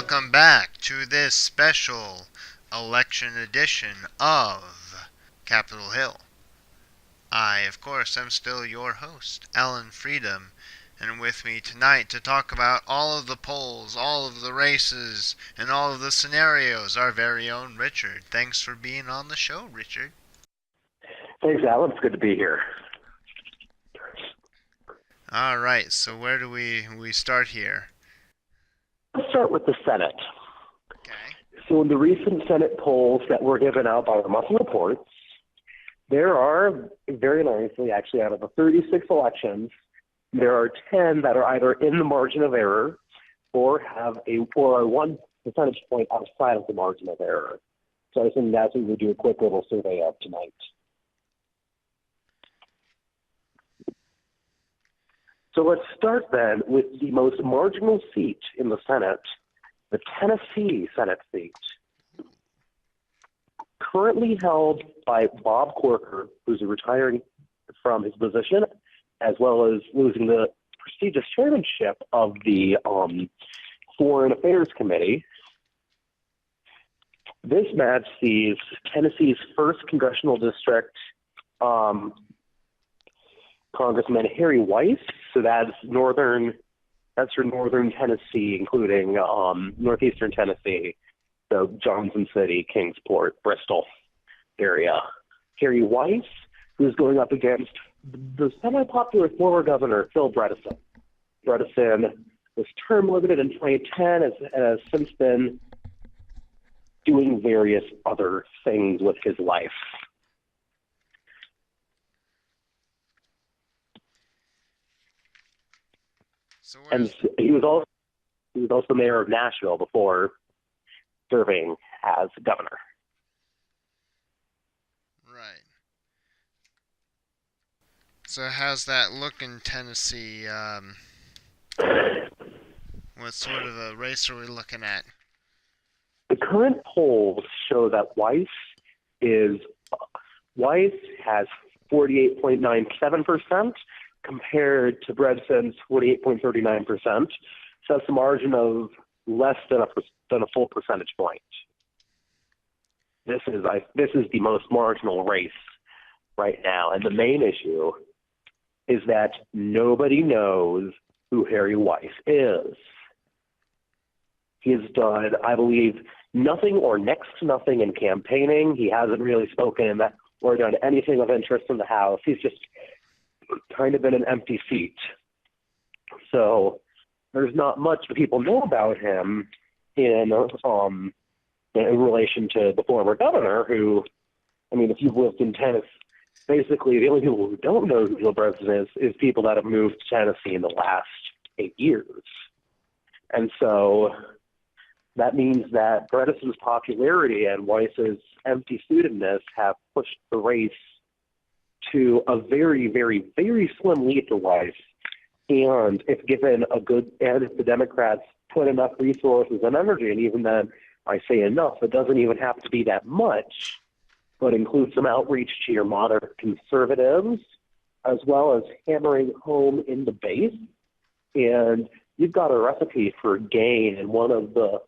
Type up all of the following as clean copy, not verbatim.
welcome back to this special election edition of Capitol Hill. I, of course, am still your host, Alan Freedom, and with me tonight to talk about all of the polls, all of the races, and all of the scenarios, our very own Richard. Thanks for being on the show, Richard. Thanks, Alan. It's good to be here. All right, so where do we start here? Let's start with the Senate. Okay. So in the recent Senate polls that were given out by the Muscle Reports, there are, very nicely, actually, out of the 36 elections, there are 10 that are either in the margin of error or are 1 percentage point outside of the margin of error. So I think that's what we'll do a quick little survey of tonight. So let's start then with the most marginal seat in the Senate, the Tennessee Senate seat, currently held by Bob Corker, who's retiring from his position, as well as losing the prestigious chairmanship of the Foreign Affairs Committee. This match sees Tennessee's first congressional district Congressman Harry Weiss, so that's for northern Tennessee, including northeastern Tennessee, so Johnson City, Kingsport, Bristol area. Harry Weiss, who's going up against the semi-popular former governor, Phil Bredesen. Bredesen was term limited in 2010 and has since been doing various other things with his life. And he was also mayor of Nashville before serving as governor. Right. So how's that look in Tennessee? What sort of a race are we looking at? The current polls show that Weiss has 48.97% compared to Bredsen's 48.39%. So that's a margin of less than a full percentage point. This is the most marginal race right now, and the main issue is that nobody knows who Harry Weiss is. He has done, I believe, nothing or next to nothing in campaigning. He hasn't really spoken or done anything of interest in the House. He's just kind of been an empty seat. So there's not much that people know about him in relation to the former governor, who, I mean, if you've lived in Tennessee, basically the only people who don't know who Bill Bredesen is people that have moved to Tennessee in the last 8 years. And so that means that Bredesen's popularity and Weiss's empty-suitedness have pushed the race to a very, very, very slim lead to Weiss. And if the Democrats put enough resources and energy, and even then, I say enough, it doesn't even have to be that much, but include some outreach to your moderate conservatives, as well as hammering home in the base, and you've got a recipe for gain in one of the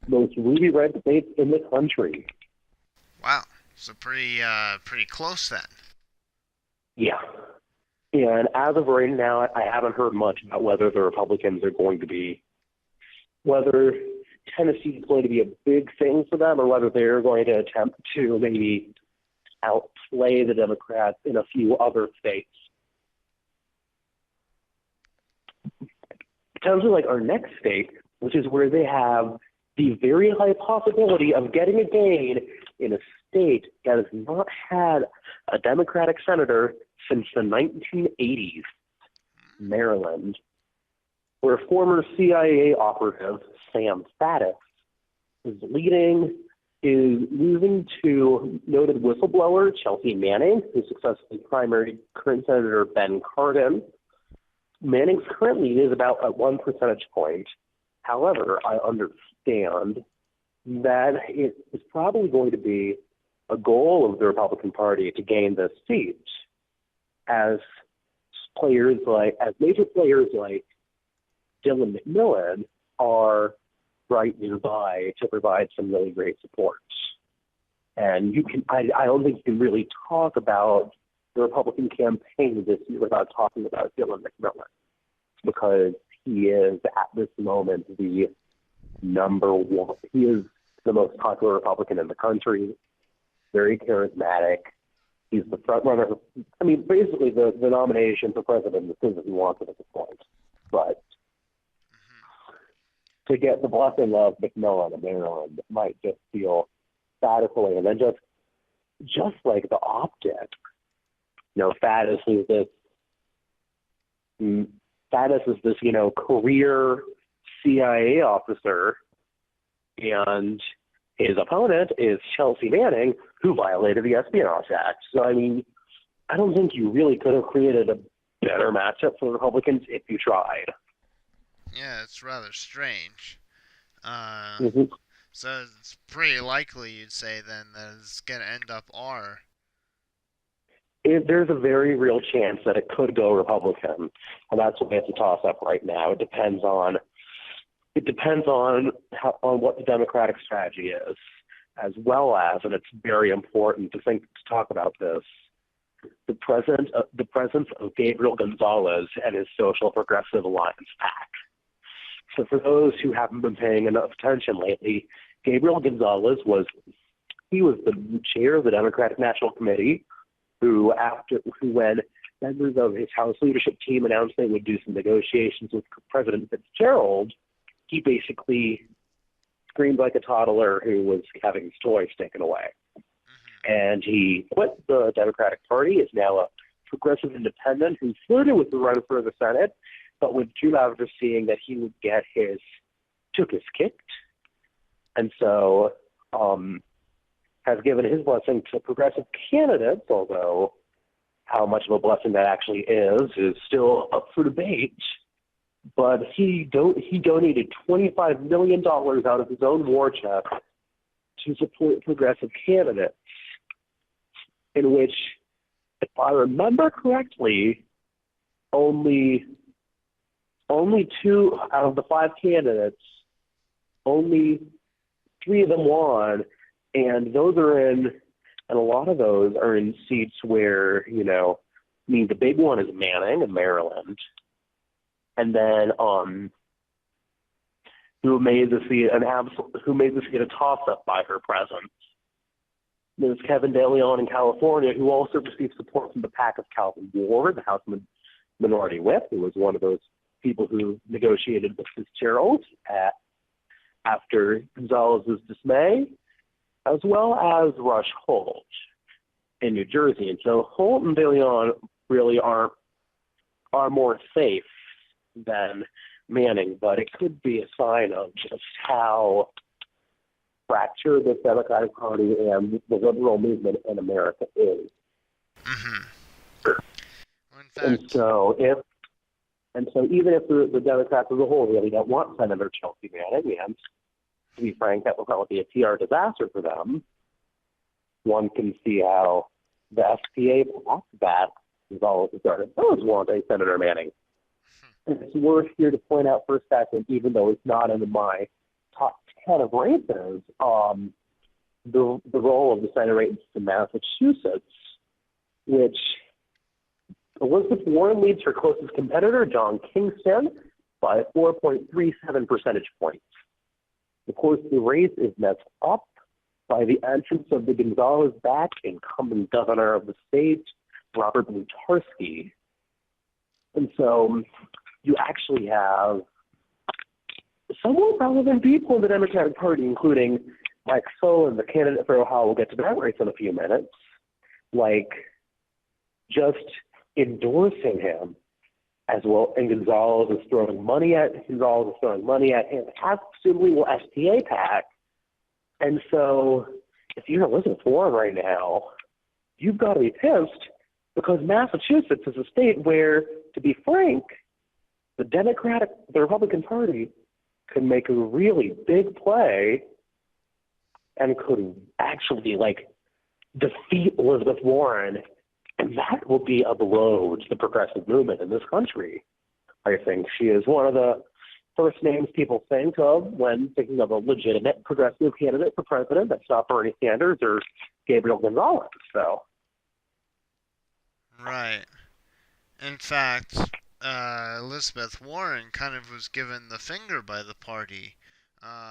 most ruby red debates in the country. Wow, so pretty close then. Yeah. And as of right now, I haven't heard much about whether the Republicans are going to be, whether Tennessee is going to be a big thing for them, or whether they're going to attempt to maybe outplay the Democrats in a few other states. In terms of like our next state, which is where they have the very high possibility of getting a gain in a state that has not had a Democratic senator since the 1980s, Maryland, where former CIA operative Sam Faddis is losing to noted whistleblower Chelsea Manning, who successfully primaried current Senator Ben Cardin. Manning's current lead is about at 1 percentage point. However, I understand that it is probably going to be a goal of the Republican Party to gain this seat, as major players like Dylan McMillan are right nearby to provide some really great support. And I don't think you can really talk about the Republican campaign this year without talking about Dylan McMillan, because he is at this moment the number one. He is the most popular Republican in the country, very charismatic. He's the front runner. I mean, basically the nomination for president is as soon as he wants it at this point. But to get the blessing of McMillan of Maryland might just feel satisfying. And then just like the optic, Faddis is this, career CIA officer, and his opponent is Chelsea Manning, who violated the Espionage Act. So, I mean, I don't think you really could have created a better matchup for the Republicans if you tried. Yeah, it's rather strange. Mm-hmm. So it's pretty likely, you'd say, then, that it's going to end up R. There's a very real chance that it could go Republican, and that's why it's a toss-up right now. It depends on what the Democratic strategy is, as well as, and it's very important to talk about this, the presence of Gabriel Gonzalez and his Social Progressive Alliance PAC. So for those who haven't been paying enough attention lately, Gabriel Gonzalez was the chair of the Democratic National Committee, who when members of his House leadership team announced they would do some negotiations with President Fitzgerald, he basically screamed like a toddler who was having his toys taken away. And he quit the Democratic Party, is now a progressive independent who flirted with the run for the Senate, but withdrew after seeing that he would get took his kicked. And so has given his blessing to progressive candidates, although how much of a blessing that actually is still up for debate. But he donated $25 million out of his own war chest to support progressive candidates, in which, if I remember correctly, only 2 out of the 5 candidates, only 3 of them won, and a lot of those are in seats where, the big one is Manning in Maryland, and then who made the seat a toss-up by her presence. There's Kevin De Leon in California, who also received support from the PAC of Calvin Ward, the House Minority Whip, who was one of those people who negotiated with Fitzgerald after Gonzalez's dismay, as well as Rush Holt in New Jersey. And so Holt and De Leon really are more safe than Manning, but it could be a sign of just how fractured the Democratic Party and the liberal movement in America is. Mm-hmm. And so even if the Democrats as a whole really don't want Senator Chelsea Manning, and to be frank, that will probably be a PR disaster for them, one can see how the SPA blocked that Gonzalez does want a Senator Manning. And it's worth here to point out for a second, even though it's not in my top 10 of races, the role of the Senate race in Massachusetts, which Elizabeth Warren leads her closest competitor, John Kingston, by 4.37 percentage points. Of course, the race is messed up by the entrance of the Gonzalez-backed incumbent governor of the state, Robert Lutarski. And so you actually have somewhat relevant people in the Democratic Party, including Mike Solon, the candidate for Ohio. We'll get to that race in a few minutes. Just endorsing him as well, and Gonzalez is throwing money at him, as presumably will SPA PAC. And so if you're Elizabeth Warren right now, you've got to be pissed, because Massachusetts is a state where, to be frank, the Republican Party could make a really big play and could actually defeat Elizabeth Warren. And that will be a blow to the progressive movement in this country. I think she is one of the first names people think of when thinking of a legitimate progressive candidate for president. That's not Bernie Sanders or Gabriel Gonzalez. So, Right. In fact, Elizabeth Warren kind of was given the finger by the party.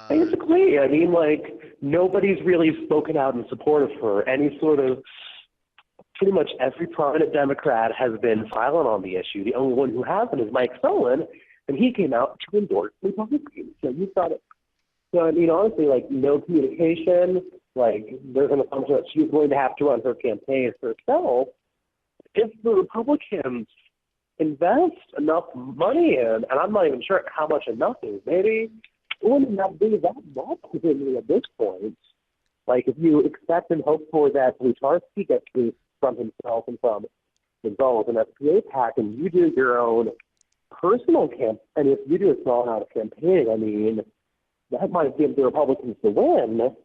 basically, I mean, like, nobody's really spoken out in support of her. Any sort of, pretty much every prominent Democrat has been silent on the issue. The only one who hasn't is Mike Sullivan, and he came out to endorse Republicans. So you thought it. So, I mean, honestly, like, no communication. Like, there's an assumption that she's going to have to run her campaign herself. If the Republicans invest enough money in, and I'm not even sure how much enough is, maybe it wouldn't have to be that much at this point. Like, if you expect and hope for that Blutarski gets boost from himself and from Gonzalez and SPA PAC, and you do your own personal camp, and if you do a small amount of campaigning, I mean, that might give the Republicans the win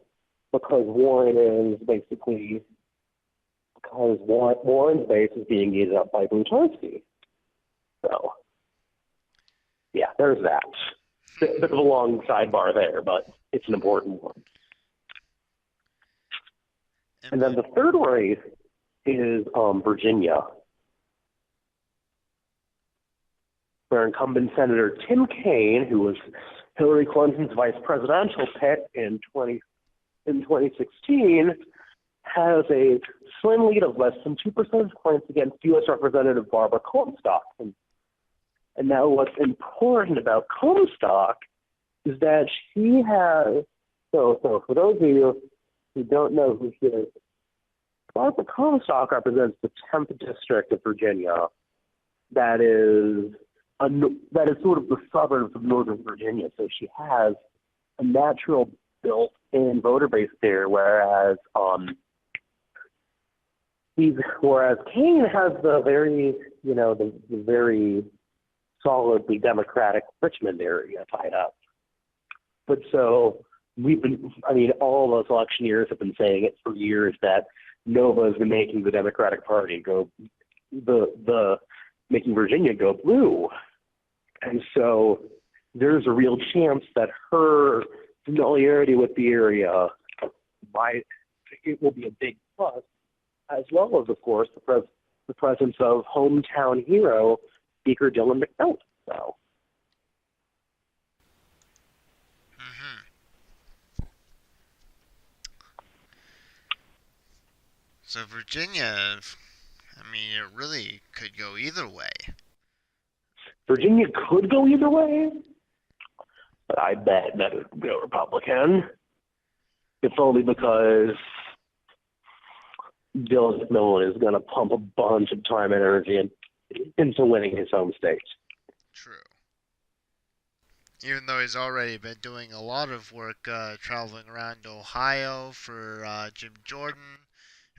because Warren is basically, because Warren's base is being eaten up by Blutarski. So, yeah, there's that. Bit of a long sidebar there, but it's an important one. And then the third race is Virginia, where incumbent Senator Tim Kaine, who was Hillary Clinton's vice presidential pick in 2016, has a slim lead of less than 2 percentage points against U.S. Representative Barbara Comstock. And now what's important about Comstock is that she has, so for those of you who don't know who she is, Barbara Comstock represents the 10th district of Virginia. That is sort of the suburbs of Northern Virginia. So she has a natural built-in voter base there, whereas Kaine has the very, the very solidly Democratic Richmond area tied up. But so all those election years have been saying it for years that Nova has been making the Democratic Party go, making Virginia go blue. And so there's a real chance that her familiarity with the area it will be a big plus, as well as, of course, the presence of hometown hero Speaker Dylan McMillan. So Virginia, it really could go either way. Virginia could go either way, but I bet that it would go Republican. It's only because Dylan McMillan is going to pump a bunch of time and energy into winning his home state. True. Even though he's already been doing a lot of work traveling around Ohio for Jim Jordan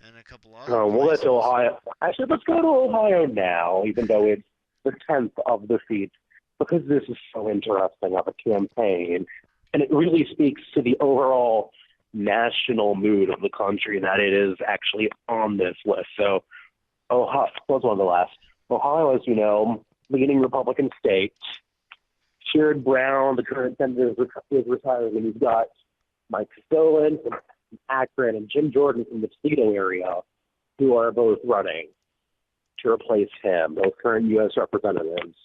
and a couple other places. We'll get to Ohio. Actually, let's go to Ohio now, even though it's the 10th of the seat, because this is so interesting of a campaign. And it really speaks to the overall national mood of the country that it is actually on this list. So Ohio was one of the last. Ohio, as you know, leading Republican state. Sherrod Brown, the current senator, is retiring, and you've got Mike Stolen from Akron and Jim Jordan from the Toledo area, who are both running to replace him, both current U.S. representatives.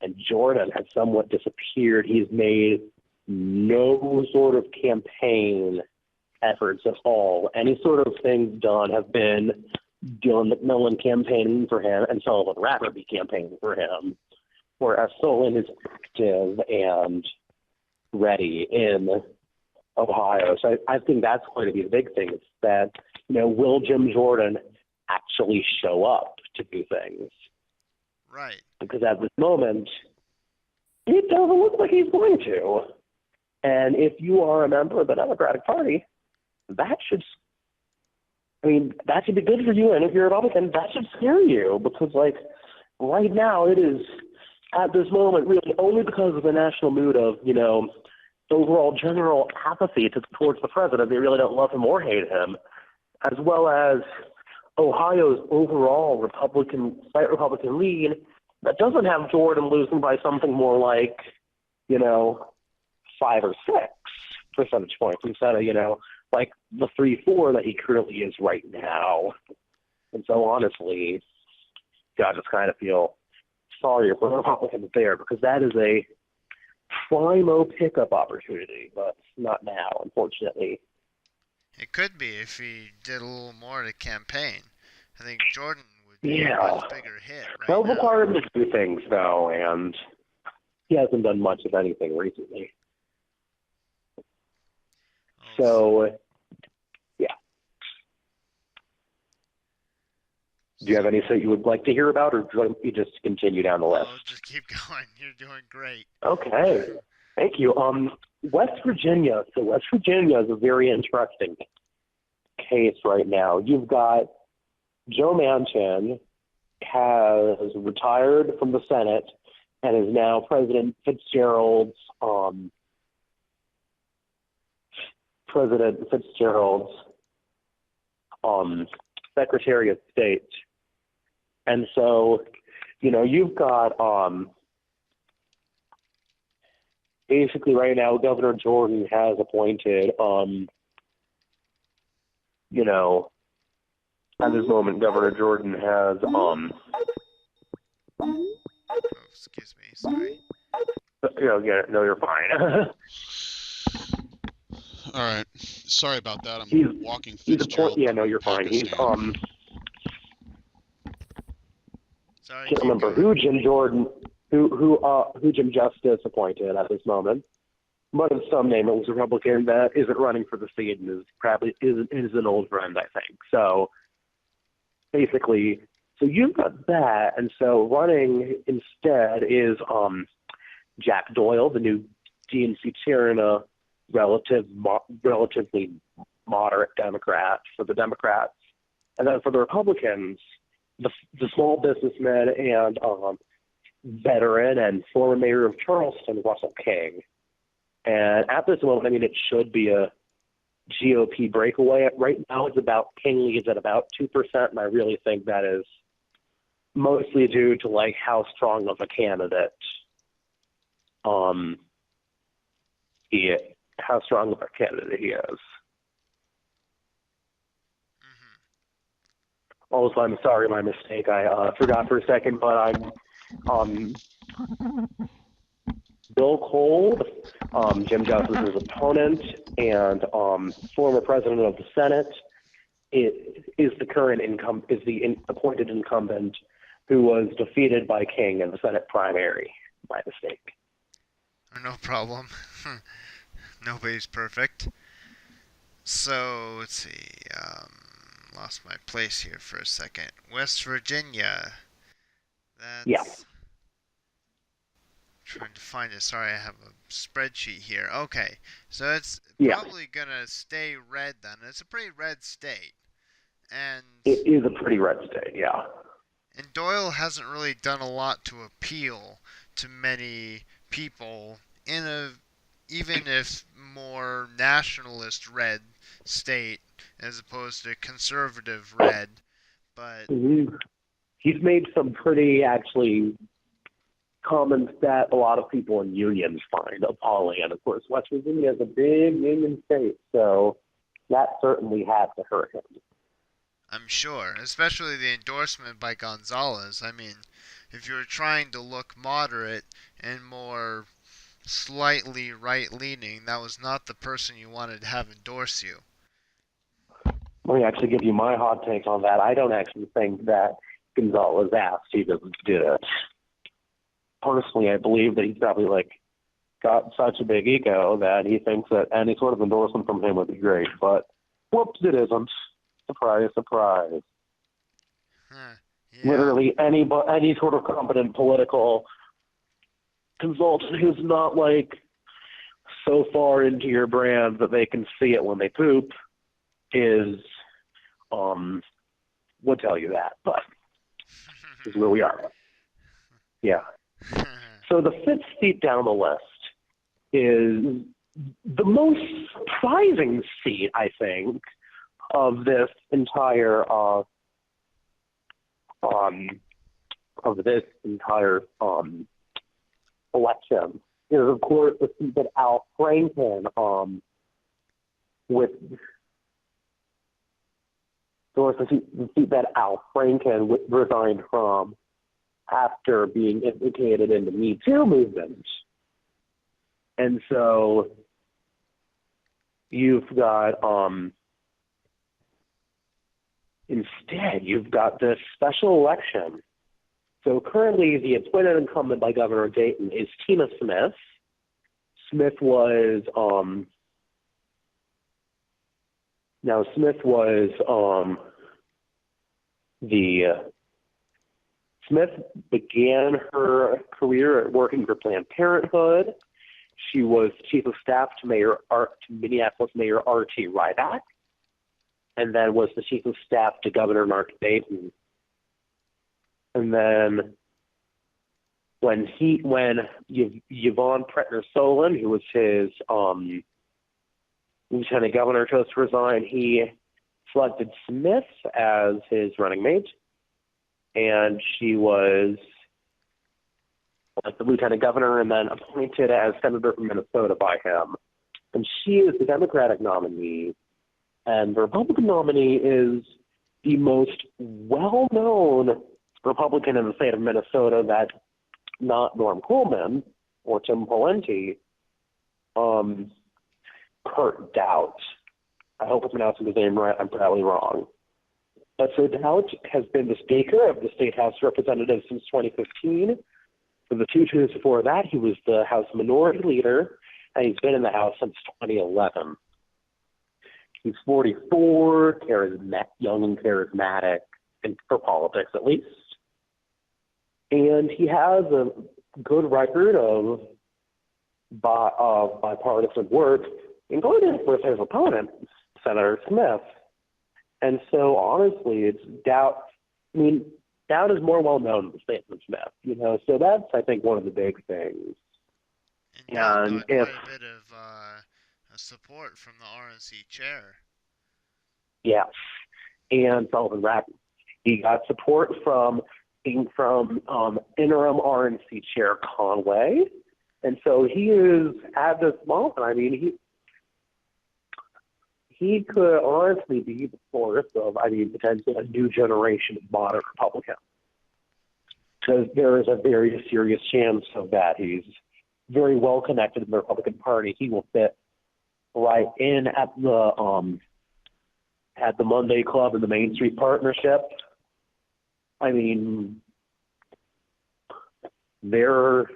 And Jordan has somewhat disappeared. He's made no sort of campaign efforts at all. Any sort of things done have been Dylan McMillan campaigning for him and Sullivan Rafferty campaigning for him, whereas Solon is active and ready in Ohio. So I think that's going to be the big thing, is that, will Jim Jordan actually show up to do things? Right. Because at this moment, it doesn't look like he's going to. And if you are a member of the Democratic Party, that should be good for you. And if you're a Republican, that should scare you, because, right now it is, at this moment, really only because of the national mood of, overall general apathy towards the president. They really don't love him or hate him, as well as Ohio's overall slight Republican lead that doesn't have Jordan losing by something more like 5 or 6 percentage points instead of, like the 3-4 that he currently is right now. And so honestly, I just kind of feel sorry for the Republicans there, because that is a primo pickup opportunity, but not now, unfortunately. It could be if he did a little more to campaign. I think Jordan would be Yeah. a much bigger hit right That'll now. require him to do things, though, and he hasn't done much of anything recently. So, yeah. Do you have anything you would like to hear about, or do you just continue down the list? Oh, just keep going. You're doing great. Okay. Thank you. West Virginia. So West Virginia is a very interesting case right now. You've got Joe Manchin has retired from the Senate and is now President Fitzgerald's Secretary of State. And so, you've got basically right now Governor Jordan has appointed at this moment Governor Jordan has Oh, excuse me, sorry. yeah, no, you're fine. All right. Sorry about that. I'm walking Fitzgerald. Yeah, no, you're fine. He's Sorry, can't remember who Jim Justice appointed at this moment, but it's some name. It was a Republican that isn't running for the seat and is an old friend, I think. So basically, so you've got that, and so running instead is Jack Doyle, the new DNC chair, and a relatively moderate Democrat for the Democrats, and then for the Republicans, the small businessman and veteran and former mayor of Charleston, Russell King. And at this moment, I mean, it should be a GOP breakaway. Right now, King leads at about 2%, and I really think that is mostly due to like how strong of a candidate he is. How strong of a candidate he is. Also, I'm sorry, my mistake. I forgot for a second, but I'm Bill Cole, Jim Justice's opponent and former president of the Senate, is the appointed incumbent who was defeated by King in the Senate primary by mistake. No problem. Nobody's perfect. So, let's see. Lost my place here for a second. West Virginia. That's... Trying to find it. Sorry, I have a spreadsheet here. Okay. So it's probably going to stay red then. It's a pretty red state. And it is a pretty red state, yeah. And Doyle hasn't really done a lot to appeal to many people in a, even if more nationalist red state as opposed to conservative red. But he's made some pretty actually comments that a lot of people in unions find appalling. And of course, West Virginia is a big union state, so that certainly had to hurt him. I'm sure, especially the endorsement by Gonzalez. I mean, if you were trying to look moderate and more slightly right-leaning, that was not the person you wanted to have endorse you. Let me actually give you my hot take on that. I don't actually think that Gonzalez asked, he just did it. Personally, I believe that he's probably got such a big ego that he thinks that any sort of endorsement from him would be great. But whoops, it isn't. Surprise, surprise. Yeah. Literally any sort of competent political consultant who's not so far into your brand that they can see it when they poop would tell you that, but this is where we are. Yeah. So the fifth seat down the list is the most surprising seat, I think, of this entire election. there's, of course, the seat that Al Franken, the seat that Al Franken resigned from after being implicated in the Me Too movement. And so you've got, instead, you've got this special election. So currently, the appointed incumbent by Governor Dayton is Tina Smith. Smith was Smith began her career working for Planned Parenthood. She was chief of staff to Minneapolis Mayor R.T. Ryback, and then was the chief of staff to Governor Mark Dayton. And then when Yvonne Pretner-Solon, who was his lieutenant governor, chose to resign, he selected Smith as his running mate, and she was the lieutenant governor and then appointed as senator from Minnesota by him. And she is the Democratic nominee, and the Republican nominee is the most well-known Republican in the state of Minnesota, that's not Norm Coleman or Tim Pawlenty, Kurt Doubt. I hope I'm pronouncing his name right. I'm probably wrong. But so Doubt has been the Speaker of the State House of Representatives since 2015. For the 2 terms before that, he was the House Minority Leader, and he's been in the House since 2011. He's 44, young and charismatic, for politics at least. And he has a good record of bipartisan work, including with his opponent, Senator Smith. And so, honestly, it's Doubt. I mean, Doubt is more well-known than Statman Smith, so that's, I think, one of the big things. And got quite a bit of support from the RNC chair. Yes, and Sullivan Ratton. He got support from interim RNC chair Conway, and so he is at this moment. I mean, he could honestly be the source of, potentially a new generation of modern Republicans, because there is a very serious chance of that. He's very well connected in the Republican Party. He will fit right in at the Monday Club and the Main Street Partnership. I mean, they're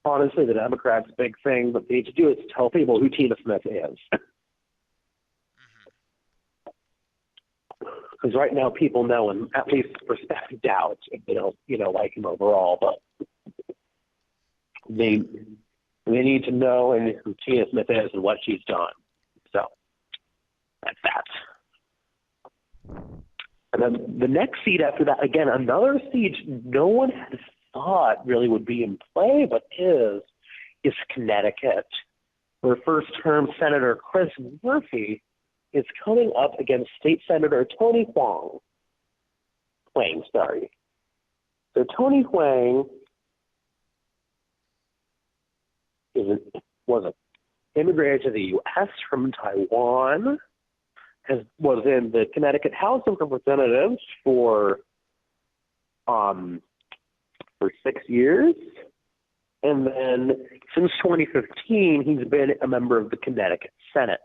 honestly the Democrats' big thing. What they need to do is tell people who Tina Smith is. Because right now people know and at least respect Doubt if they don't, like him overall. But they need to know who Tina Smith is and what she's done. So that's that. And then the next seat after that, again, another seat no one had thought really would be in play, but is Connecticut, where first-term Senator Chris Murphy is coming up against State Senator Tony Hwang. So Tony Hwang immigrated to the U.S. from Taiwan, was in the Connecticut House of Representatives for 6 years, and then since 2015 he's been a member of the Connecticut Senate.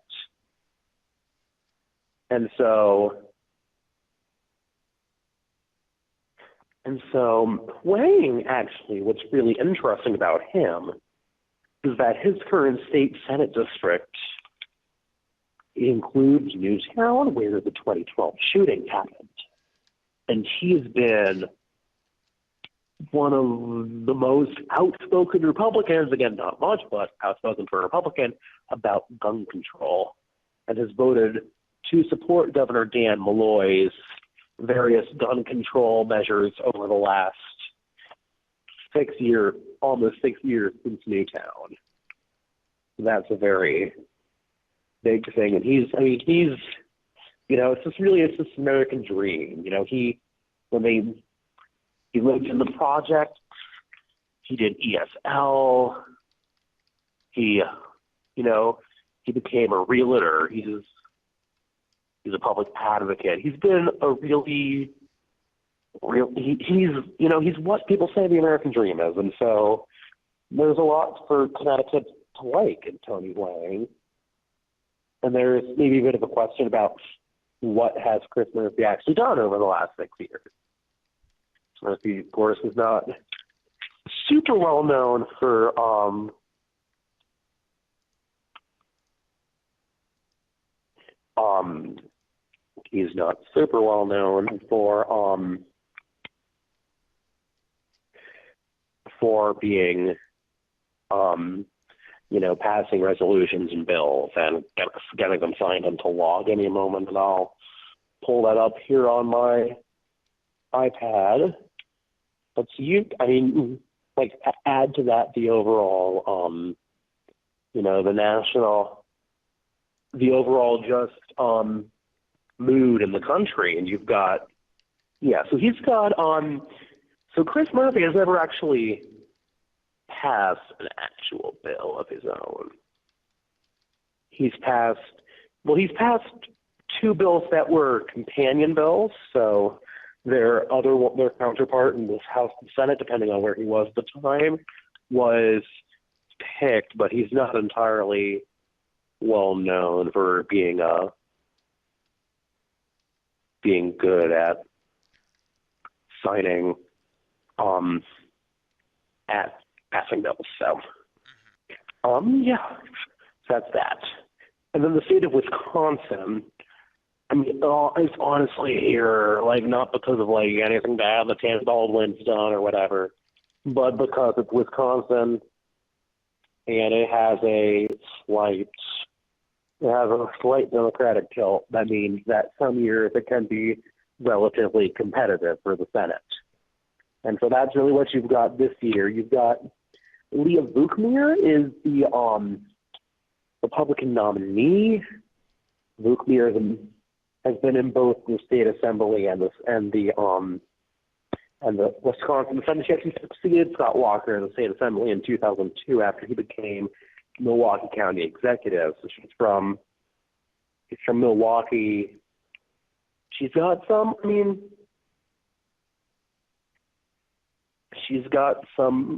And so Hwang, actually, what's really interesting about him is that his current state Senate district includes Newtown, where the 2012 shooting happened. And he's been one of the most outspoken Republicans, again, not much, but outspoken for a Republican, about gun control, and has voted to support Governor Dan Malloy's various gun control measures over the last almost 6 years since Newtown. That's a very big thing. And he's it's this American dream. He lived in the project, he did ESL, He, he became a realtor. He's a public advocate. He's been a he's what people say the American dream is. And so there's a lot for Connecticut to like in Tony Lang. And there's maybe a bit of a question about what has Chris Murphy actually done over the last 6 years. Murphy, of course, is not super well known for he's not super well known for being passing resolutions and bills and getting them signed into law at any moment. And I'll pull that up here on my iPad. But add to that the overall, the overall just mood in the country. And you've got, so Chris Murphy has never actually passed an actual bill of his own. He's passed 2 bills that were companion bills, so their counterpart in this House and Senate, depending on where he was at the time, was picked, but he's not entirely well known for being good at signing at passing bills. So that's that. And then the state of Wisconsin, it's honestly here, not because of anything bad that Tam Baldwin's done or whatever, but because it's Wisconsin and it has a slight Democratic tilt. That means that some years it can be relatively competitive for the Senate. And so that's really what you've got this year. You've got Leah Vukmir is the Republican nominee. Vukmir has been in both the state assembly and the Wisconsin Senate. She actually succeeded Scott Walker in the state assembly in 2002 after he became Milwaukee County executive. So she's from Milwaukee. She's got some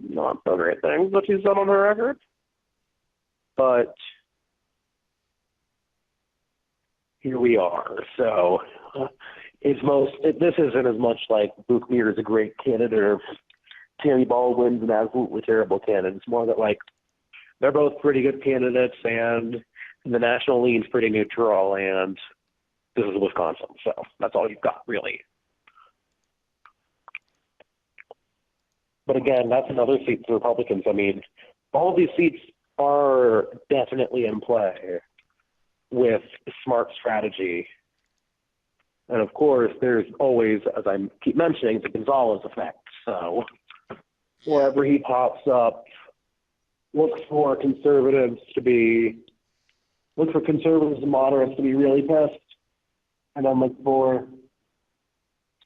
not so great things that she's done on her record, but here we are. So this isn't as much like Vukmir is a great candidate or Tammy Baldwin's an absolutely terrible candidate. It's more that they're both pretty good candidates and the national lean's pretty neutral, and this is Wisconsin, so that's all you've got really. But again, that's another seat for Republicans. All of these seats are definitely in play with smart strategy. And of course, there's always, as I keep mentioning, the Gonzalez effect. So wherever he pops up, look for conservatives and moderates to be really pissed. And then look for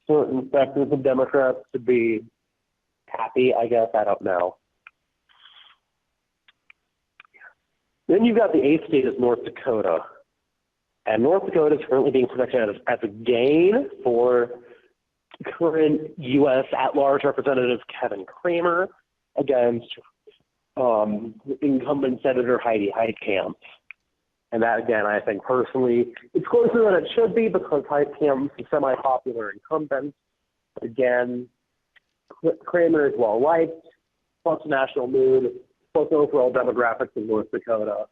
certain sectors of Democrats to be happy, I guess. I don't know. Then you've got the 8th state is North Dakota. And North Dakota is currently being projected as a gain for current U.S. at-large Representative Kevin Cramer against incumbent Senator Heidi Heitkamp. And that, again, I think personally, it's closer than it should be because Heitkamp is a semi-popular incumbent. Again, Cramer is well-liked, plus national mood, plus overall demographics in North Dakota.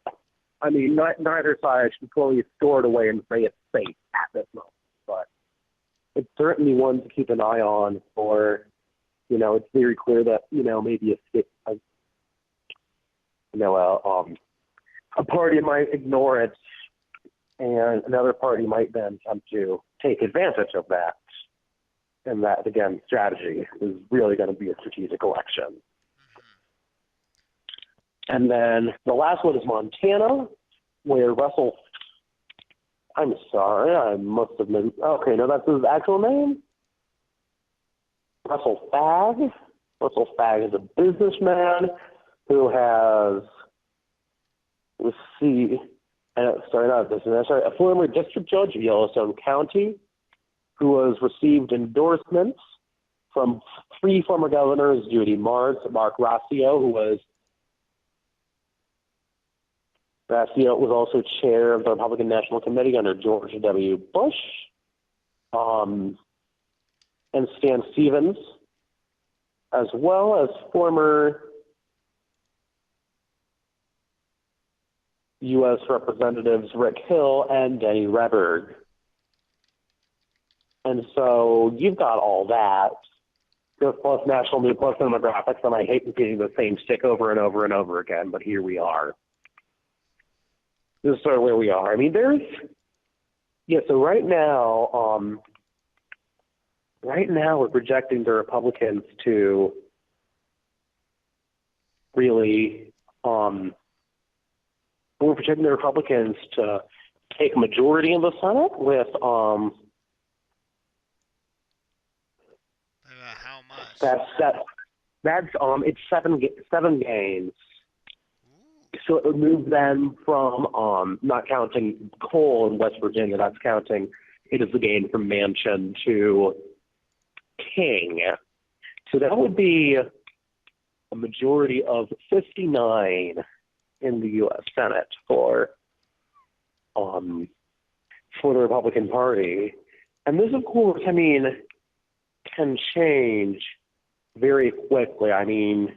Neither side should fully store it away and say it's safe at this moment. But it's certainly one to keep an eye on for, it's very clear that, maybe a party might ignore it and another party might then attempt to take advantage of that. And that, again, strategy is really going to be a strategic election. And then the last one is Montana, where I'm sorry, I must have been, okay, no, that's his actual name. Russell Fagg. Russell Fagg is a businessman who has let's see. A former district judge of Yellowstone County who has received endorsements from 3 former governors, Judy Mark Racio, Racio was also chair of the Republican National Committee under George W. Bush, and Stan Stevens, as well as former U.S. Representatives Rick Hill and Denny Reberg. And so you've got all that, plus national news, plus demographics, and I hate repeating the same stick over and over and over again, but here we are. This is sort of where we are. I mean, so right now we're projecting the Republicans to really, we're projecting the Republicans to take a majority in the Senate with, how much? It's seven games. So it would move them from, not counting Cole in West Virginia, that's counting, it is the gain from Manchin to King. So that would be a majority of 59 in the U.S. Senate for the Republican Party. And this, of course, I mean, can change very quickly. I mean,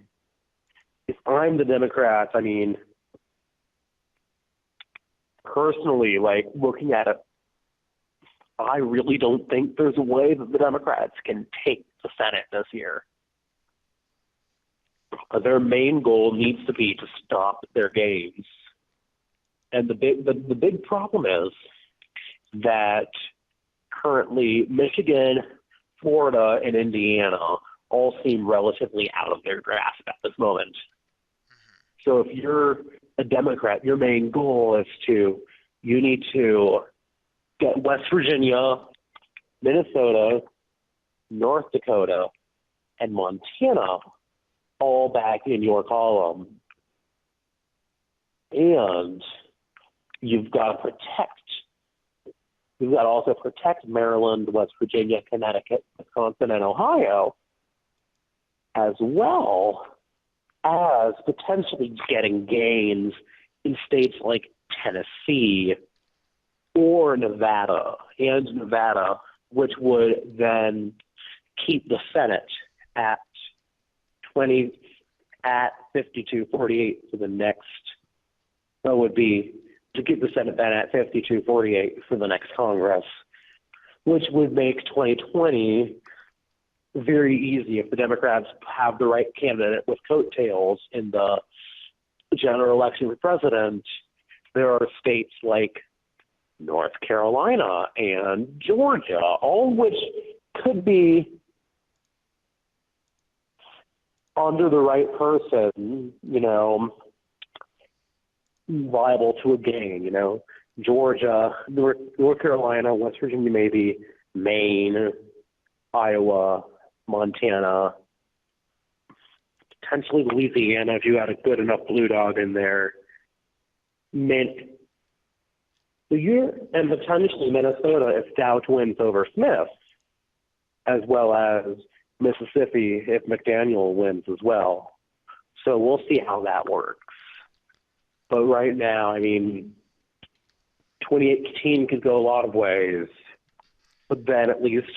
if I'm the Democrats, I mean, personally, like, looking at it, I really don't think there's a way that the Democrats can take the Senate this year. Their main goal needs to be to stop their gains. And the big problem is that currently Michigan, Florida, and Indiana all seem relatively out of their grasp at this moment. So if you're a Democrat, your main goal is you need to get West Virginia, Minnesota, North Dakota, and Montana all back in your column. And you've got to also protect Maryland, West Virginia, Connecticut, Wisconsin, and Ohio, as well as potentially getting gains in states like Tennessee or Nevada, which would then keep the Senate at 52-48 for the next. That would be to keep the Senate then at 52-48 for the next Congress, which would make 2020 very easy if the Democrats have the right candidate with coattails in the general election for president. There are states like North Carolina and Georgia, all of which could be, under the right person, viable to a gain. Georgia, North Carolina, West Virginia, maybe Maine, Iowa, Montana, potentially Louisiana if you had a good enough blue dog in there. And potentially Minnesota if Dowd wins over Smith, as well as Mississippi if McDaniel wins as well. So we'll see how that works. But right now, I mean, 2018 could go a lot of ways. But then at least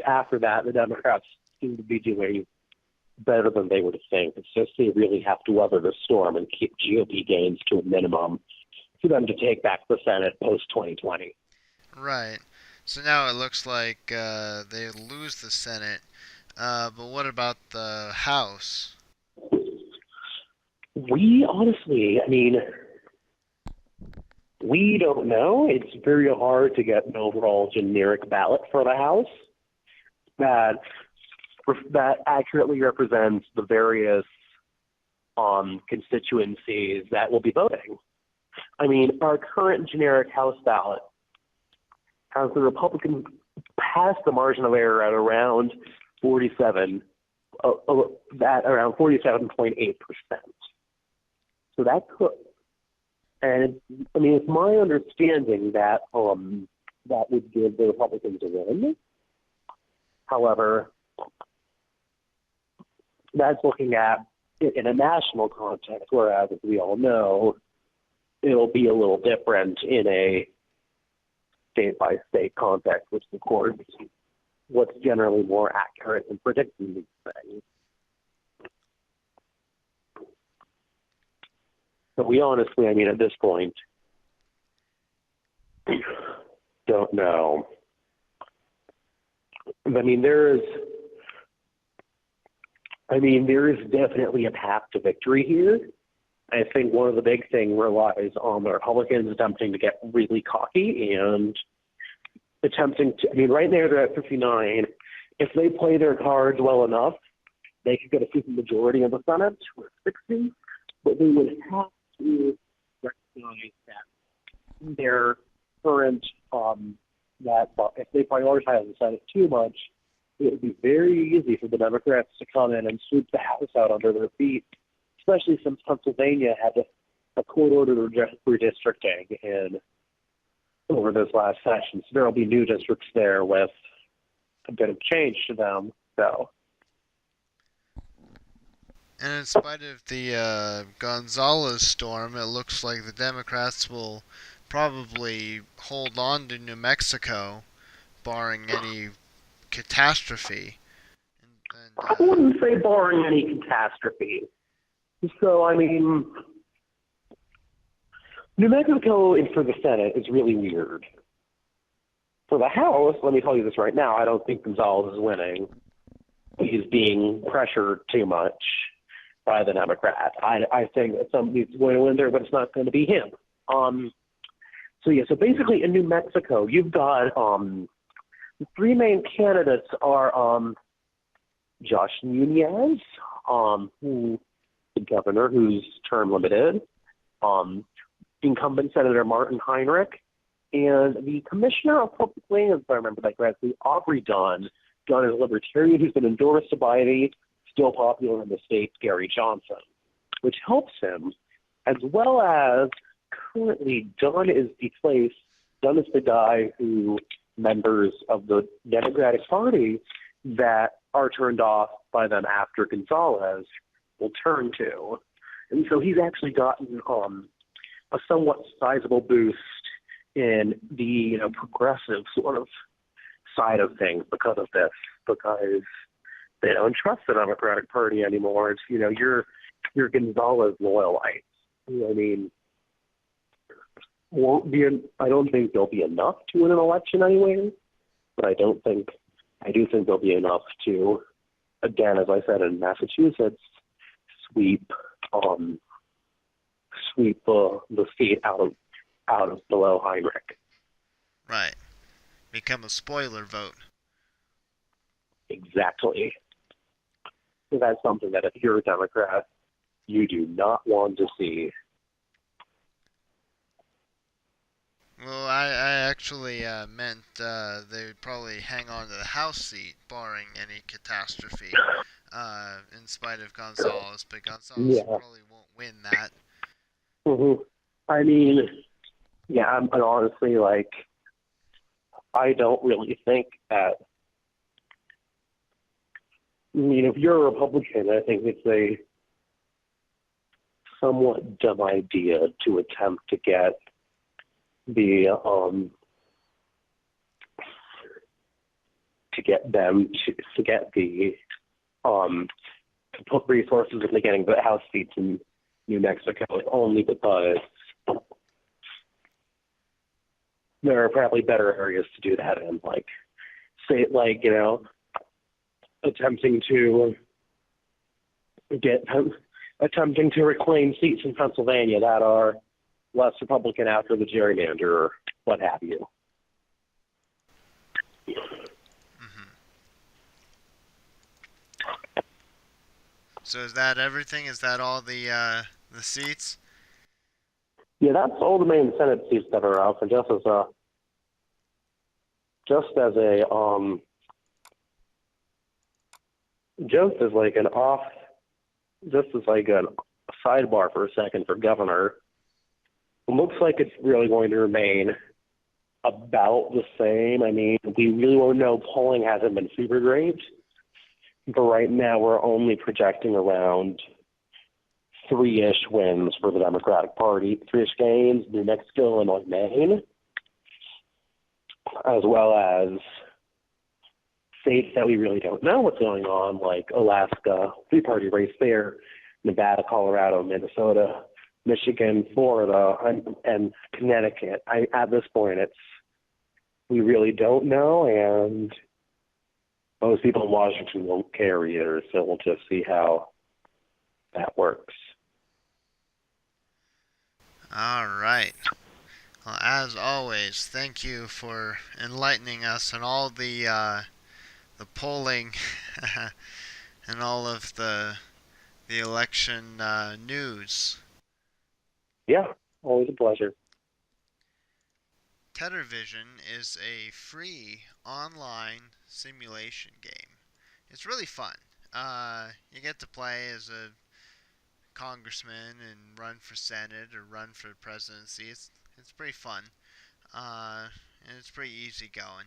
after that, the Democrats seem to be doing better than they would think. It's just they really have to weather the storm and keep GOP gains to a minimum for them to take back the Senate post-2020. Right. So now it looks like they lose the Senate. But what about the House? We honestly, we don't know. It's very hard to get an overall generic ballot for the House that accurately represents the various constituencies that will be voting. Our current generic House ballot has the Republicans pass the margin of error at around 47.8%. So that could, and I mean, it's my understanding that that would give the Republicans a win. However, that's looking at it in a national context, whereas, as we all know, it'll be a little different in a state-by-state context, which is, of course, what's generally more accurate in predicting these things. But we honestly, I mean, at this point, don't know. I mean, there is definitely a path to victory here. I think one of the big things relies on the Republicans attempting to get really cocky and attempting to, I mean, right now they're at 59. If they play their cards well enough, they could get a super majority in the Senate with 60, but they would have to recognize that their current, if they prioritize the Senate too much, it would be very easy for the Democrats to come in and sweep the House out under their feet, especially since Pennsylvania had a court-ordered redistricting over this last session. So there will be new districts there with a bit of change to them. So. And in spite of the Gonzales storm, it looks like the Democrats will probably hold on to New Mexico, barring any catastrophe. I wouldn't say barring any catastrophe. So, I mean, New Mexico for the Senate is really weird. For the House, let me tell you this right now, I don't think Gonzales is winning. He's being pressured too much by the Democrat. I think that somebody's going to win there, but it's not going to be him. So basically in New Mexico, you've got the three main candidates are Josh Nunez, who the governor, who's term limited, incumbent Senator Martin Heinrich, and the Commissioner of Public Lands, if I remember that correctly, Aubrey Dunn. Dunn is a libertarian who's been endorsed by the still popular in the state, Gary Johnson, which helps him, as well as currently Dunn is the guy who members of the Democratic Party that are turned off by them after Gonzales will turn to. And so he's actually gotten a somewhat sizable boost in the progressive sort of side of things because of this, because they don't trust the Democratic Party anymore. It's, you're Gonzales loyalites. I mean, I don't think there'll be enough to win an election anyway, but I do think there'll be enough to, again, as I said, in Massachusetts, sweep the seat out of below Heinrich. Right. Become a spoiler vote. Exactly. So that's something that if you're a Democrat, you do not want to see. Well, I actually meant they would probably hang on to the House seat, barring any catastrophe, in spite of Gonzales, but Gonzales probably won't win that. Mm-hmm. I mean, yeah, and honestly, I don't really think that, if you're a Republican, I think it's a somewhat dumb idea to attempt to get to put resources into getting the House seats in New Mexico, only because there are probably better areas to do that in, attempting to reclaim seats in Pennsylvania that are less Republican after the gerrymander or what have you. Mm-hmm. So is that everything? Is that all the seats? Yeah, that's all the main Senate seats that are out. And just as an sidebar for a second for governor. It looks like it's really going to remain about the same. I mean, we really won't know. Polling hasn't been super great, but right now we're only projecting around 3-ish wins for the Democratic Party, 3-ish gains, New Mexico, Illinois, Maine, as well as states that we really don't know what's going on, like Alaska, three-party race there, Nevada, Colorado, Minnesota, Michigan, Florida, and Connecticut. At this point, we really don't know, and most people in Washington won't care either, so we'll just see how that works. All right. Well, as always, thank you for enlightening us on all the polling and all of the election news. Yeah, always a pleasure. TedderVision is a free online simulation game. It's really fun. You get to play as a congressman and run for Senate or run for presidency. It's pretty fun, and it's pretty easy going.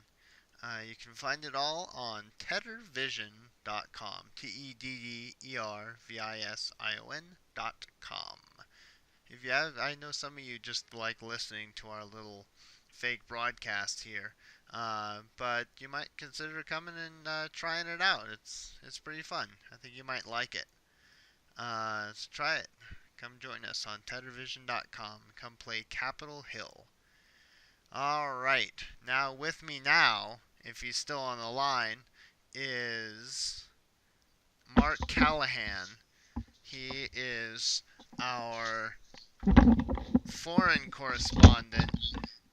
You can find it all on TedderVision.com. TedderVision.com. If you have, I know some of you just like listening to our little fake broadcast here, but you might consider coming and trying it out. It's pretty fun. I think you might like it. So try it. Come join us on TedderVision.com. Come play Capitol Hill. Alright, now with me now, if he's still on the line, is Mark Callahan. He is our foreign correspondent,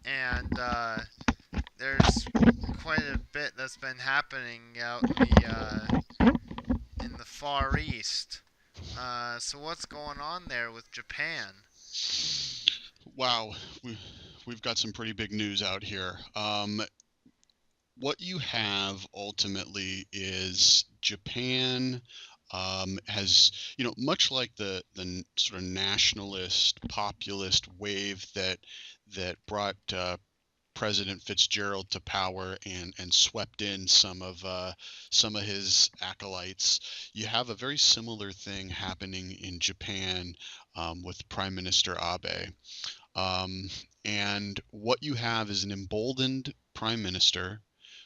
and there's quite a bit that's been happening out in the Far East. So what's going on there with Japan? Wow, we've got some pretty big news out here. What you have ultimately is Japan has, much like the sort of nationalist, populist wave that brought President Fitzgerald to power and swept in some of his acolytes. You have a very similar thing happening in Japan with Prime Minister Abe. And what you have is an emboldened prime minister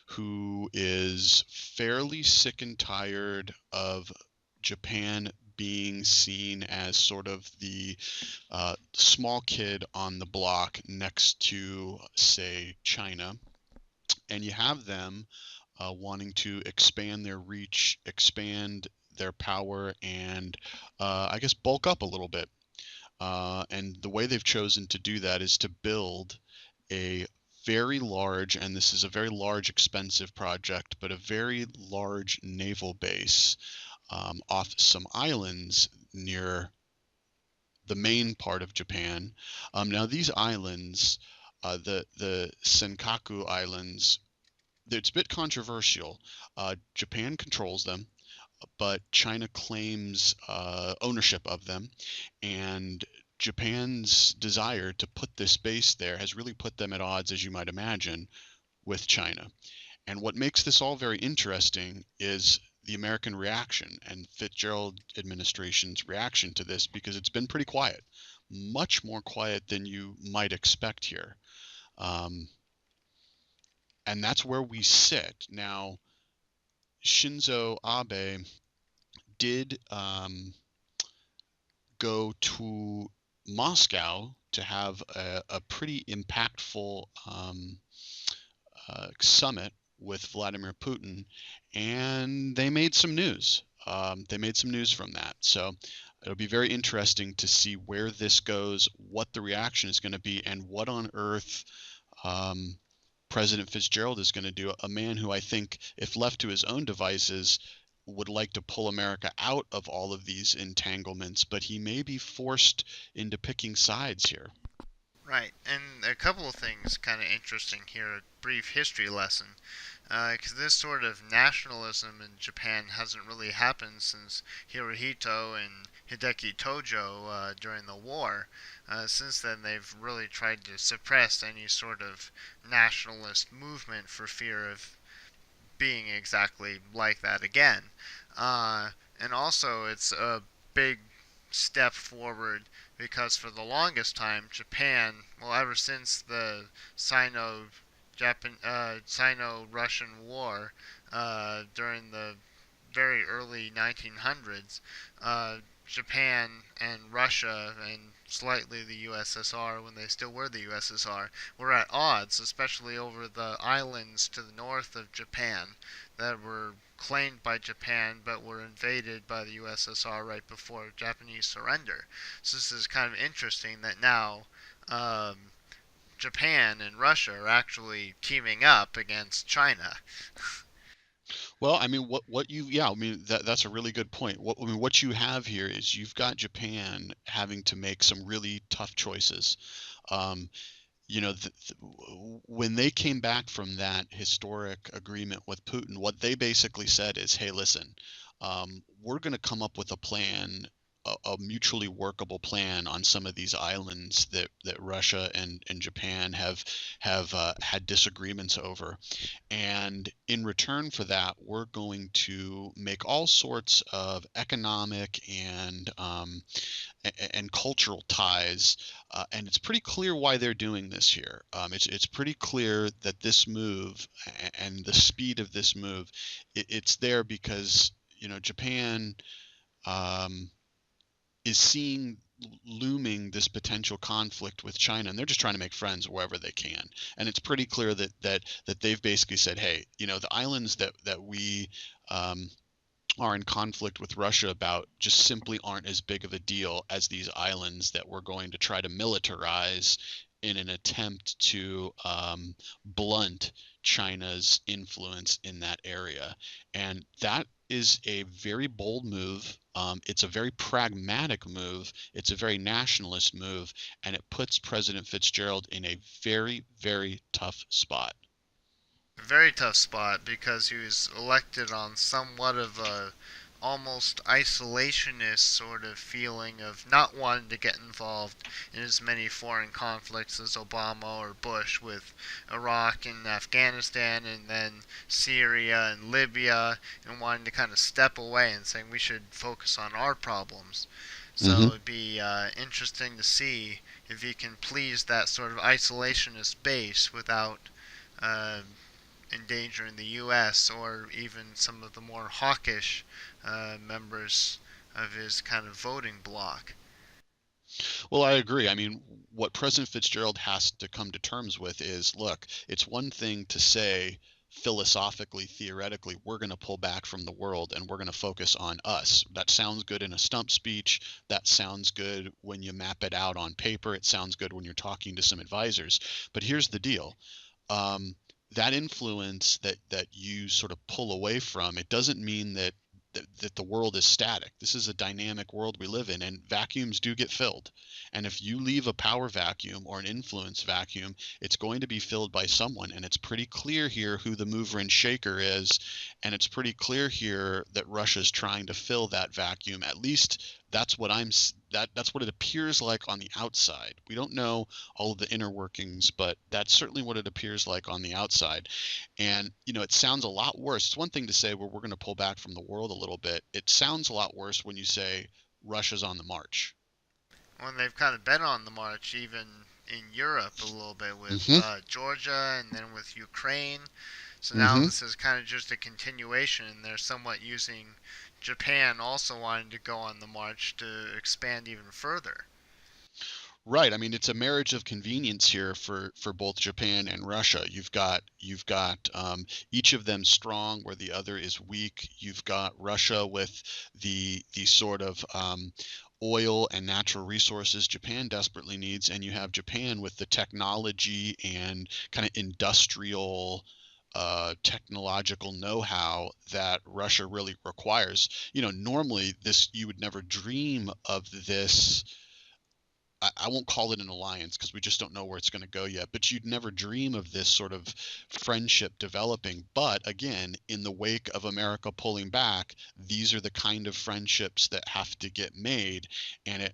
who is fairly sick and tired of Japan being seen as sort of the small kid on the block next to, say, China. And you have them wanting to expand their reach, expand their power, and I guess bulk up a little bit. And the way they've chosen to do that is to build a very large, and this is a very large, expensive project, but a very large naval base off some islands near the main part of Japan. Now, these islands, the Senkaku Islands, it's a bit controversial. Japan controls them, but China claims ownership of them, and Japan's desire to put this base there has really put them at odds, as you might imagine, with China. And what makes this all very interesting is the American reaction and Fitzgerald administration's reaction to this, because it's been pretty quiet, much more quiet than you might expect here. And that's where we sit. Now, Shinzo Abe did go to Moscow to have a pretty impactful summit with Vladimir Putin, and they made some news. They made some news from that. So it'll be very interesting to see where this goes, what the reaction is going to be, and what on earth President Fitzgerald is going to do. A man who I think, if left to his own devices, would like to pull America out of all of these entanglements, but he may be forced into picking sides here. Right, and a couple of things kind of interesting here. A brief history lesson, because this sort of nationalism in Japan hasn't really happened since Hirohito and Hideki Tojo during the war. Since then, they've really tried to suppress any sort of nationalist movement for fear of being exactly like that again. Uh, and also, it's a big step forward because for the longest time, Japan, well, ever since the Sino-Russian War during the very early 1900s, Japan and Russia and slightly the USSR, when they still were the USSR, were at odds, especially over the islands to the north of Japan that were claimed by Japan but were invaded by the USSR right before Japanese surrender. So this is kind of interesting that now um, Japan and Russia are actually teaming up against China. Well, I mean, what you yeah, I mean that's a really good point. What you have here is you've got Japan having to make some really tough choices. Um, when they came back from that historic agreement with Putin, what they basically said is, "Hey, listen, we're going to come up with a plan, a mutually workable plan on some of these islands that Russia and Japan have had disagreements over, and in return for that, we're going to make all sorts of economic and cultural ties, and it's pretty clear why they're doing this here. It's pretty clear that this move and the speed of this move, it's there because Japan um, is seeing looming this potential conflict with China, and they're just trying to make friends wherever they can. And it's pretty clear that they've basically said, hey, the islands that we um, are in conflict with Russia about just simply aren't as big of a deal as these islands that we're going to try to militarize in an attempt to blunt China's influence in that area. And that is a very bold move. It's a very pragmatic move. It's a very nationalist move. And it puts President Fitzgerald in a very, very tough spot. Very tough spot because he was elected on somewhat of a almost isolationist sort of feeling of not wanting to get involved in as many foreign conflicts as Obama or Bush with Iraq and Afghanistan and then Syria and Libya, and wanting to kind of step away and saying we should focus on our problems. So Hmm. it'd be interesting to see if he can please that sort of isolationist base without uh, endangering the U.S. or even some of the more hawkish members of his kind of voting bloc. Well, I agree. I mean, what President Fitzgerald has to come to terms with is, look, it's one thing to say philosophically, theoretically, we're going to pull back from the world and we're going to focus on us. That sounds good in a stump speech. That sounds good when you map it out on paper. It sounds good when you're talking to some advisors. But here's the deal. Um, that influence that you sort of pull away from, it doesn't mean that the world is static. This is a dynamic world we live in, and vacuums do get filled. And if you leave a power vacuum or an influence vacuum, it's going to be filled by someone. And it's pretty clear here who the mover and shaker is. And it's pretty clear here that Russia's trying to fill that vacuum. At least that's what that's what it appears like on the outside. We don't know all of the inner workings, but that's certainly what it appears like on the outside. And, it sounds a lot worse. It's one thing to say, well, we're going to pull back from the world a little bit. It sounds a lot worse when you say Russia's on the march. When they've kind of been on the march, even in Europe a little bit with Hmm. Georgia and then with Ukraine. So now Hmm. this is kind of just a continuation, and they're somewhat using Japan also wanting to go on the march to expand even further. Right. I mean, it's a marriage of convenience here for both Japan and Russia. You've got each of them strong where the other is weak. You've got Russia with the sort of oil and natural resources Japan desperately needs, and you have Japan with the technology and kind of industrial technological know-how that Russia really requires. Normally this you would never dream of this I won't call it an alliance because we just don't know where it's going to go yet, but you'd never dream of this sort of friendship developing. But again, in the wake of America pulling back, these are the kind of friendships that have to get made. And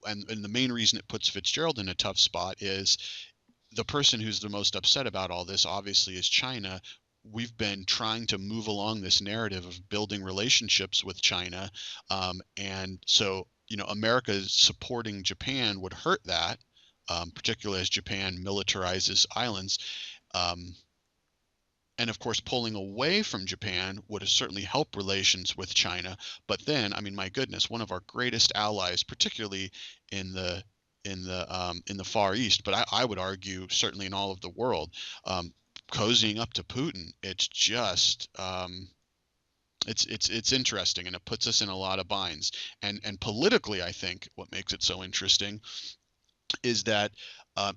the main reason it puts Fitzgerald in a tough spot is the person who's the most upset about all this obviously is China. We've been trying to move along this narrative of building relationships with China, and so America supporting Japan would hurt that, particularly as Japan militarizes islands. And of course, pulling away from Japan would have certainly helped relations with China. But then, I mean, my goodness, one of our greatest allies, particularly in the Far East, but I would argue certainly in all of the world, cozying up to Putin. It's just it's interesting, and it puts us in a lot of binds. And politically, I think what makes it so interesting is that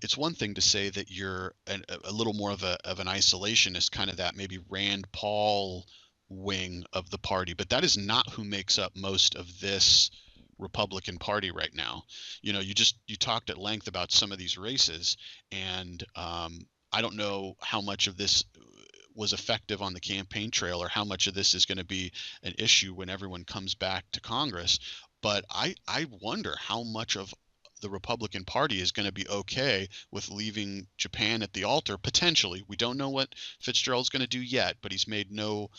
it's one thing to say that you're a little more of an isolationist, kind of that maybe Rand Paul wing of the party, but that is not who makes up most of this Republican Party right now. You talked at length about some of these races, and I don't know how much of this was effective on the campaign trail or how much of this is going to be an issue when everyone comes back to Congress. But I wonder how much of the Republican Party is going to be okay with leaving Japan at the altar, potentially. We don't know what Fitzgerald's going to do yet, but he's made no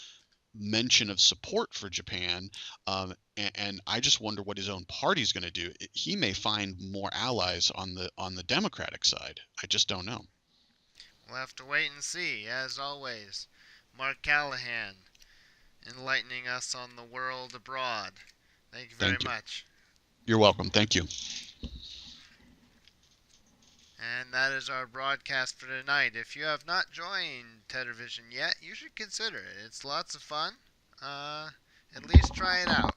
mention of support for Japan. And I just wonder what his own party's going to do. He may find more allies on the Democratic side. I just don't know. We'll have to wait and see. As always, Mark Callahan, enlightening us on the world abroad. Thank you very much. You're welcome. Thank you. And that is our broadcast for tonight. If you have not joined TedderVision yet, you should consider it. It's lots of fun. At least try it out.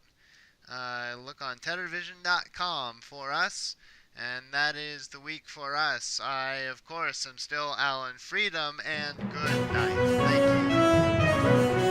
Look on TedderVision.com for us. And that is the week for us. I, of course, am still Alan Freedom, and good night. Thank you.